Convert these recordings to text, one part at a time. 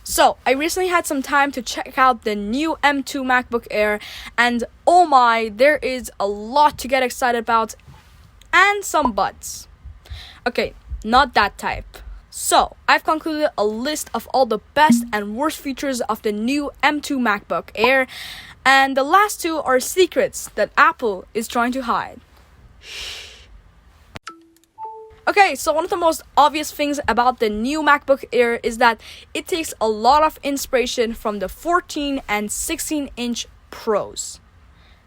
So, I recently had some time to check out the new M2 MacBook Air, and oh my, there is a lot to get excited about, and some buts. Okay, not that type. So, I've concluded a list of all the best and worst features of the new M2 MacBook Air, and the last two are secrets that Apple is trying to hide. Okay, so one of the most obvious things about the new MacBook Air is that it takes a lot of inspiration from the 14 and 16-inch Pros.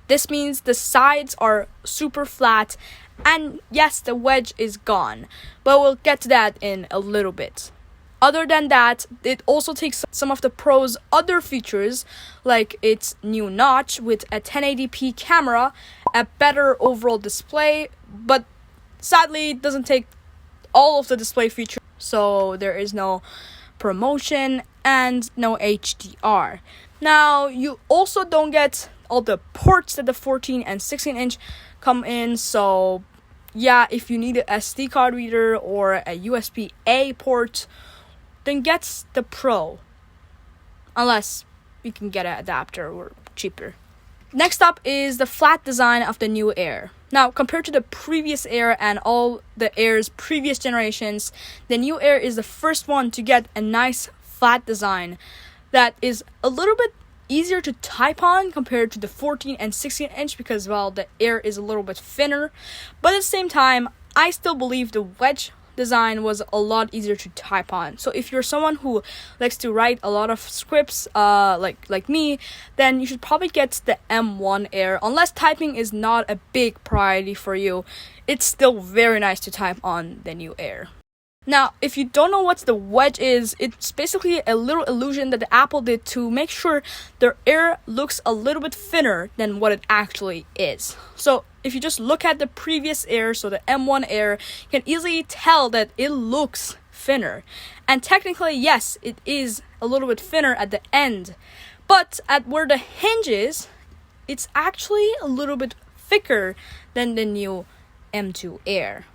This means the sides are super flat, and yes, the wedge is gone, but we'll get to that in a little bit. Other than that, it also takes some of the Pro's other features, like its new notch with a 1080p camera, a better overall display, but sadly, it doesn't take all of the display features, so there is no promotion and no HDR. Now, you also don't get all the ports that the 14 and 16-inch come in, so yeah, if you need an SD card reader or a USB-A port, then get the Pro. Unless you can get an adapter or cheaper. Next up is the flat design of the new Air. Now, compared to the previous Air and all the Air's previous generations, the new Air is the first one to get a nice flat design that is a little bit easier to type on compared to the 14 and 16-inch because, well, the Air is a little bit thinner. But at the same time, I still believe the wedge design was a lot easier to type on. So if you're someone who likes to write a lot of scripts like me, then you should probably get the M1 Air. Unless typing is not a big priority for you, it's still very nice to type on the new Air. Now, if you don't know what the wedge is, it's basically a little illusion that the Apple did to make sure their Air looks a little bit thinner than what it actually is. So if you just look at the previous Air, so the M1 Air, you can easily tell that it looks thinner. And technically, yes, it is a little bit thinner at the end. But at where the hinge is, it's actually a little bit thicker than the new M2 Air.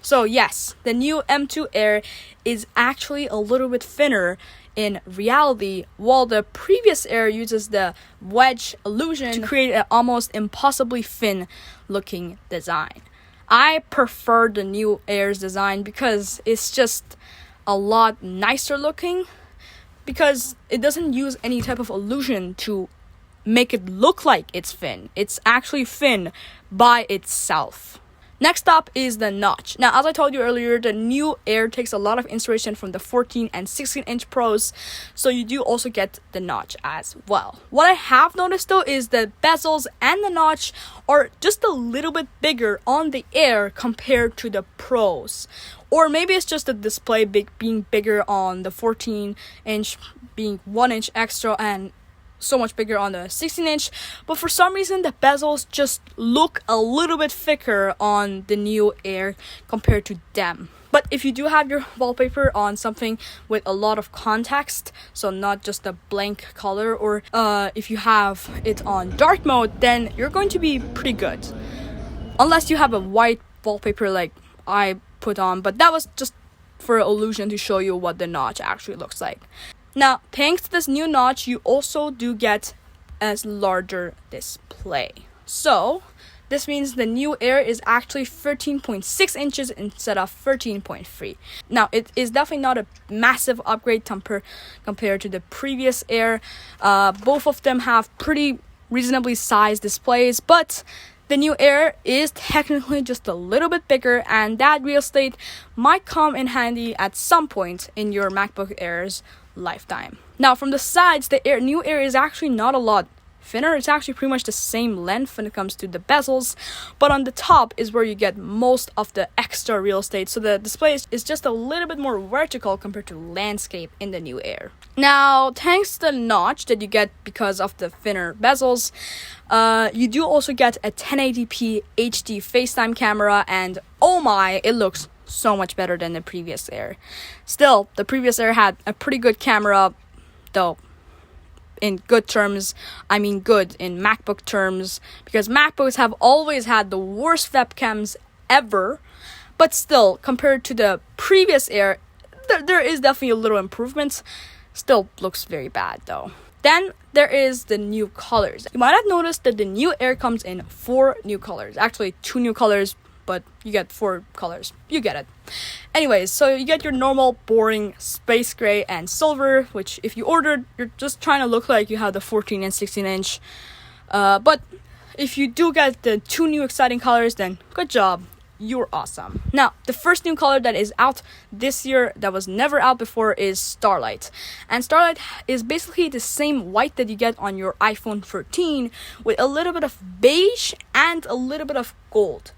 So yes, the new M2 Air is actually a little bit thinner in reality, while the previous Air uses the wedge illusion to create an almost impossibly thin looking design. I prefer the new Air's design because it's just a lot nicer looking, because it doesn't use any type of illusion to make it look like it's thin. It's actually thin by itself. Next up is the notch. Now, as I told you earlier, the new Air takes a lot of inspiration from the 14 and 16-inch Pros, so you do also get the notch as well. What I have noticed though is the bezels and the notch are just a little bit bigger on the Air compared to the Pros. Or maybe it's just the display being bigger on the 14-inch, being 1 inch extra, and so much bigger on the 16-inch, but for some reason the bezels just look a little bit thicker on the new Air compared to them. But if you do have your wallpaper on something with a lot of context, so not just a blank color, or if you have it on dark mode, then you're going to be pretty good. Unless you have a white wallpaper like I put on, but that was just for illusion to show you what the notch actually looks like. Now, thanks to this new notch, you also do get a larger display. So, this means the new Air is actually 13.6 inches instead of 13.3. Now, it is definitely not a massive upgrade compared to the previous Air. Both of them have pretty reasonably sized displays, but the new Air is technically just a little bit bigger, and that real estate might come in handy at some point in your MacBook Air's lifetime. Now, from the sides, the new Air is actually not a lot thinner. It's actually pretty much the same length when it comes to the bezels, but on the top is where you get most of the extra real estate, so the display is just a little bit more vertical compared to landscape in the new Air. Now, thanks to the notch that you get because of the thinner bezels, you do also get a 1080p HD FaceTime camera, and oh my, it looks so much better than the previous Air. Still, the previous Air had a pretty good camera, though in good terms, I mean good in MacBook terms, because MacBooks have always had the worst webcams ever, but still, compared to the previous Air, there is definitely a little improvement. Still looks very bad though. Then there is the new colors. You might have noticed that the new Air comes in 4 new colors. Actually 2 new colors, but you get 4 colors. You get it. Anyways, so you get your normal boring space gray and silver, which if you ordered, you're just trying to look like you have the 14 and 16 inch. But if you do get the 2 new exciting colors, then good job. You're awesome. Now, the first new color that is out this year that was never out before is Starlight. And Starlight is basically the same white that you get on your iPhone 13 with a little bit of beige and a little bit of gold.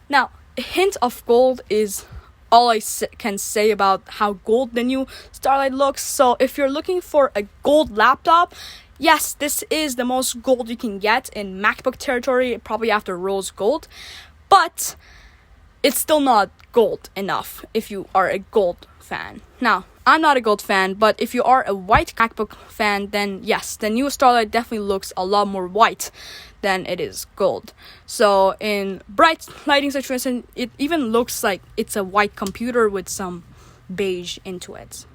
Now, a hint of gold is all I can say about how gold the new Starlight looks. So if you're looking for a gold laptop, yes, this is the most gold you can get in MacBook territory, probably after rose gold. But it's still not gold enough if you are a gold fan. Now, I'm not a gold fan, but if you are a white MacBook fan, then yes, the new Starlight definitely looks a lot more white than it is gold. So in bright lighting situation, it even looks like it's a white computer with some beige into it.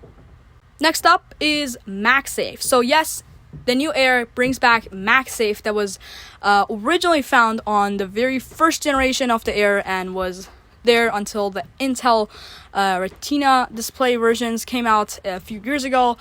Next up is MagSafe. So yes, the new Air brings back MagSafe that was originally found on the very first generation of the Air and was there until the Intel Retina display versions came out a few years ago.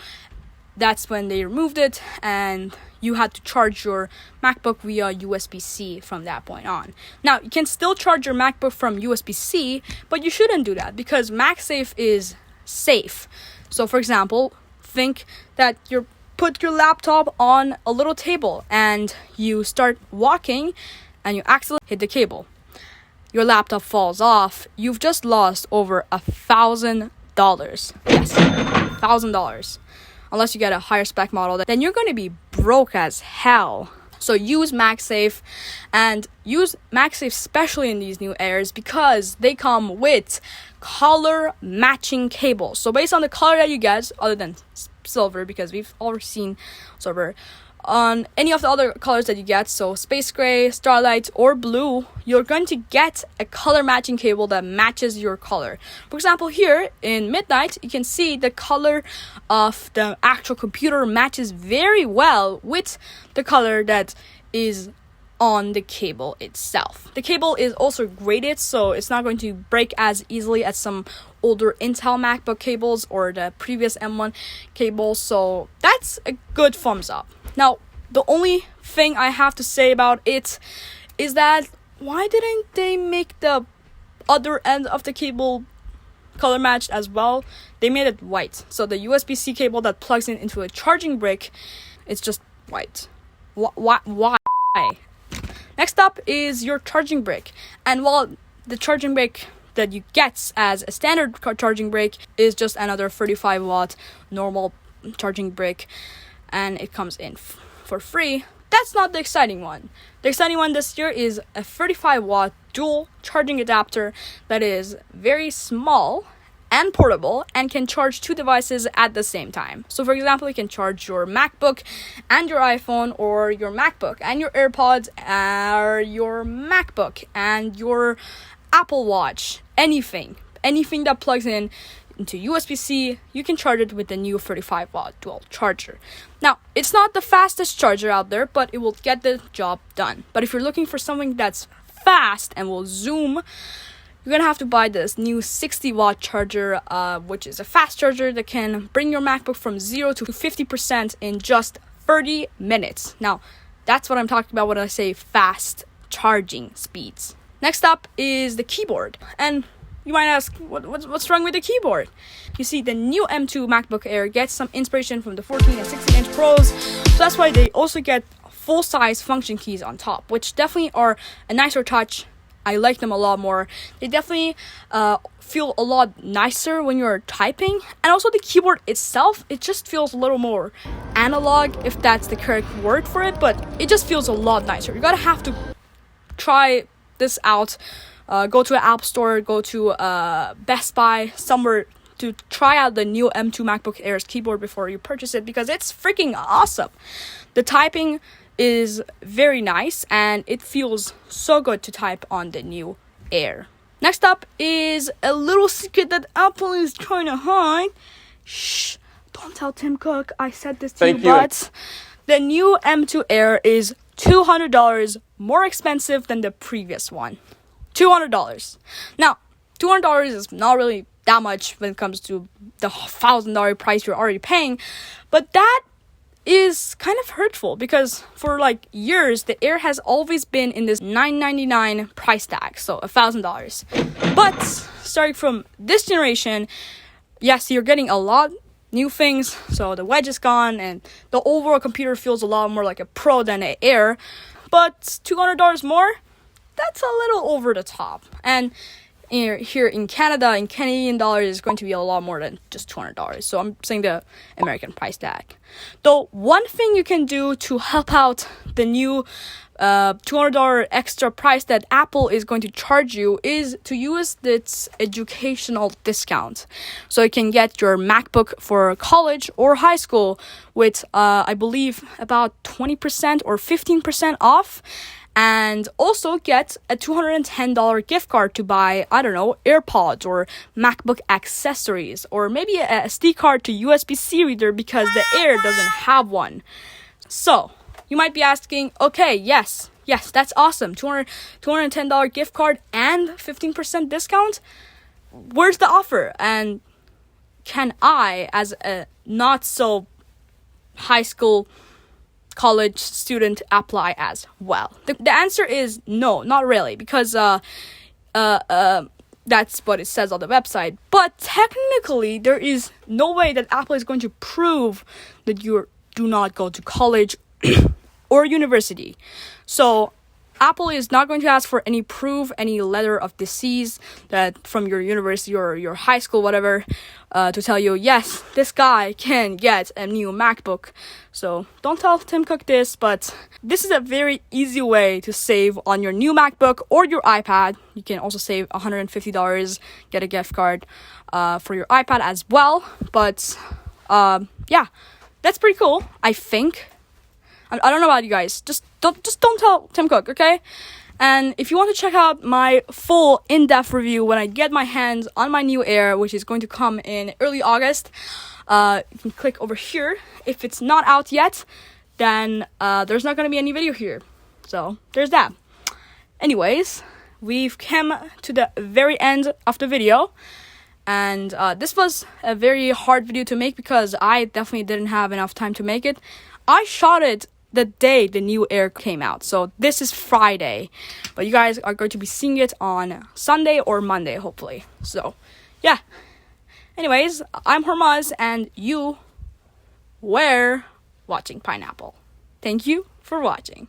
That's when they removed it, and you had to charge your MacBook via USB-C from that point on. Now, you can still charge your MacBook from USB-C, but you shouldn't do that because MagSafe is safe. So, for example, think that you put your laptop on a little table and you start walking and you accidentally hit the cable. Your laptop falls off. You've just lost over $1,000. Yes, $1,000. Unless you get a higher spec model, then you're going to be broke as hell. So use MagSafe, and use MagSafe especially in these new Airs because they come with color matching cables. So based on the color that you get, other than silver, because we've already seen silver, on any of the other colors that you get, so space gray, starlight, or blue, you're going to get a color matching cable that matches your color. For example, here in Midnight, you can see the color of the actual computer matches very well with the color that is on the cable itself. The cable is also graded, so it's not going to break as easily as some older Intel MacBook cables or the previous M1 cables, so that's a good thumbs up. Now, the only thing I have to say about it is that why didn't they make the other end of the cable color matched as well? They made it white. So the USB-C cable that plugs in into a charging brick, it's just white. Why? Next up is your charging brick. And while the charging brick that you get as a standard charging brick is just another 35 watt normal charging brick, and it comes in for free, that's not the exciting one. The exciting one this year is a 35 watt dual charging adapter that is very small and portable and can charge 2 devices at the same time. So for example, you can charge your MacBook and your iPhone, or your MacBook and your AirPods, or your MacBook and your Apple Watch. Anything that plugs in into USB-C, you can charge it with the new 35 watt dual charger. Now, it's not the fastest charger out there, but it will get the job done. But if you're looking for something that's fast and will zoom, you're gonna have to buy this new 60 watt charger, which is a fast charger that can bring your MacBook from 0 to 50% in just 30 minutes. Now, that's what I'm talking about when I say fast charging speeds. Next up is the keyboard. And you might ask, what's wrong with the keyboard? You see, the new M2 MacBook Air gets some inspiration from the 14 and 16 inch Pros, so that's why they also get full-size function keys on top, which definitely are a nicer touch. I like them a lot more. They definitely feel a lot nicer when you're typing, and also the keyboard itself, it just feels a little more analog, if that's the correct word for it, but it just feels a lot nicer. You're gonna have to try this out. Go to an app store, go to Best Buy, somewhere to try out the new M2 MacBook Air's keyboard before you purchase it, because it's freaking awesome. The typing is very nice and it feels so good to type on the new Air. Next up is a little secret that Apple is trying to hide. Shh, don't tell Tim Cook I said this to Thank you, but the new M2 Air is $200 more expensive than the previous one. $200. Now, $200 is not really that much when it comes to the $1,000 price you're already paying, but that is kind of hurtful because for like years the Air has always been in this $999 price tag, so $1,000. But starting from this generation, yes, you're getting a lot new things. So the wedge is gone, and the overall computer feels a lot more like a Pro than an Air. But $200 more, that's a little over the top. And here in Canada, in Canadian dollars, is going to be a lot more than just $200. So I'm saying the American price tag. Though one thing you can do to help out the new $200 extra price that Apple is going to charge you is to use its educational discount. So you can get your MacBook for college or high school with, I believe, about 20% or 15% off. And also get a $210 gift card to buy, I don't know, AirPods or MacBook accessories, or maybe a SD card to USB-C reader because the Air doesn't have one. So, you might be asking, okay, yes, that's awesome. $210 gift card and 15% discount? Where's the offer? And can I, as a not so high school college student, apply as well? The answer is no, not really, because that's what it says on the website. But technically, there is no way that Apple is going to prove that you do not go to college or university. So Apple is not going to ask for any proof, any letter of disease that from your university or your high school, whatever, to tell you, yes, this guy can get a new MacBook. So don't tell Tim Cook this, but this is a very easy way to save on your new MacBook or your iPad. You can also save $150, get a gift card for your iPad as well. But yeah, that's pretty cool, I think. I don't know about you guys. Just don't tell Tim Cook, okay? And if you want to check out my full in-depth review when I get my hands on my new Air, which is going to come in early August, you can click over here. If it's not out yet, then there's not going to be any video here. So there's that. Anyways, we've come to the very end of the video. And this was a very hard video to make because I definitely didn't have enough time to make it. I shot it the day the new Air came out. So this is Friday. But you guys are going to be seeing it on Sunday or Monday, hopefully. So, yeah. Anyways, I'm Hormaz, and you were watching Pineapple. Thank you for watching.